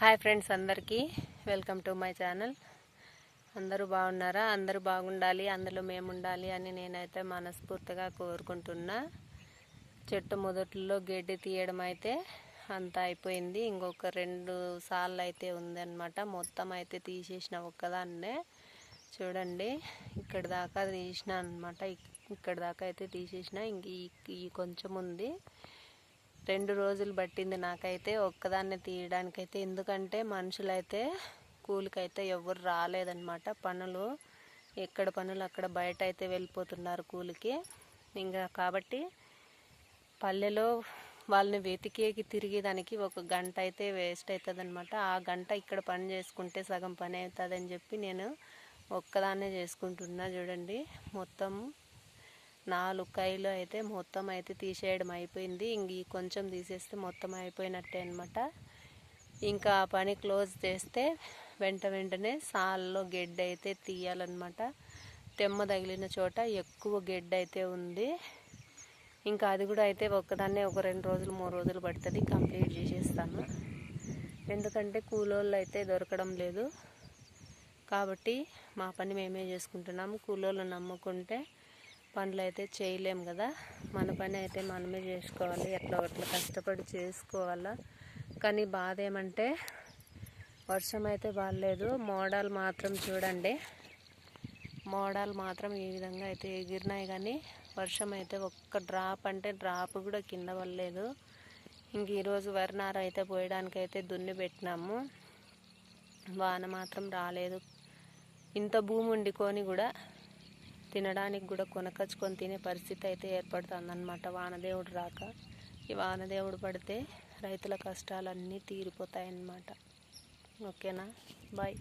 Hi friends, అందరికీ welcome to my channel. అందరూ బాగున్నారా? అందరూ బాగుండాలి, అందులో మేము ఉండాలి అని నేనైతే మనస్ఫూర్తిగా కోరుకుంటున్నా. చెట్టు మొదట్లో గడ్డి తీయడం అయితే అంతా అయిపోయింది. ఇంకొక 2 సార్లు అయితే ఉందన్నమాట. మొత్తం అయితే తీసేసిన ఒక్కదాన్నే. చూడండి, ఇక్కడ దాకా తీసిన అనమాట. ఇక్కడ దాకా అయితే తీసేసిన. ఇంక ఈ కొంచెం ఉంది. 2 రోజులు పట్టింది నాకైతే ఒక్కదాన్నే తీయడానికైతే. ఎందుకంటే మనుషులైతే కూలికైతే ఎవరు రాలేదన్నమాట. ఎక్కడ పనులు అక్కడ బయట అయితే వెళ్ళిపోతున్నారు కూలికి. ఇంకా కాబట్టి పల్లెలో వాళ్ళని వెతికేకి తిరిగేదానికి 1 గంట అయితే వేస్ట్ అవుతుంది అనమాట. ఆ గంట ఇక్కడ పని చేసుకుంటే సగం పని అవుతుందని చెప్పి నేను ఒక్కదాన్నే చేసుకుంటున్నా. చూడండి, మొత్తం 4 కాయలు అయితే మొత్తం అయితే తీసేయడం అయిపోయింది. ఇంక కొంచెం తీసేస్తే మొత్తం అయిపోయినట్టే అనమాట. ఇంకా పని క్లోజ్ చేస్తే వెంటనే సాల్లో గెడ్డ అయితే తీయాలన్నమాట. తెమ్మ తగిలిన చోట ఎక్కువ గెడ్డ అయితే ఉంది. ఇంకా అది కూడా అయితే ఒక్కదాన్నే ఒక 2 రోజులు 3 రోజులు పడుతుంది, కంప్లీట్ చేసేస్తాను. ఎందుకంటే కూలోళ్ళు అయితే దొరకడం లేదు కాబట్టి మా పని మేమే చేసుకుంటున్నాము. కూలోళ్ళు నమ్ముకుంటే పనులు అయితే చేయలేము కదా. మన పని అయితే మనమే చేసుకోవాలి, ఎట్లా కష్టపడి చేసుకోవాలా. కానీ బాధ ఏమంటే వర్షం అయితే బాగాలేదు. మోడాలు మాత్రం చూడండి, మోడాలు మాత్రం ఈ విధంగా అయితే ఎగిరినాయి, కానీ వర్షం అయితే ఒక్క డ్రాప్ అంటే డ్రాప్ కూడా కింద పడలేదు. ఇంక ఈరోజు వరినారు అయితే పోయడానికైతే దున్ని పెట్టినాము. వాన మాత్రం రాలేదు. ఇంత భూమి ఉండుకొని కూడా తినడానికి కూడా కొనకచ్చుకొని తినే పరిస్థితి అయితే ఏర్పడుతుందన్నమాట వానదేవుడు రాక. ఈ వానదేవుడు పడితే రైతుల కష్టాలన్నీ తీరిపోతాయన్నమాట. ఓకేనా? బాయ్.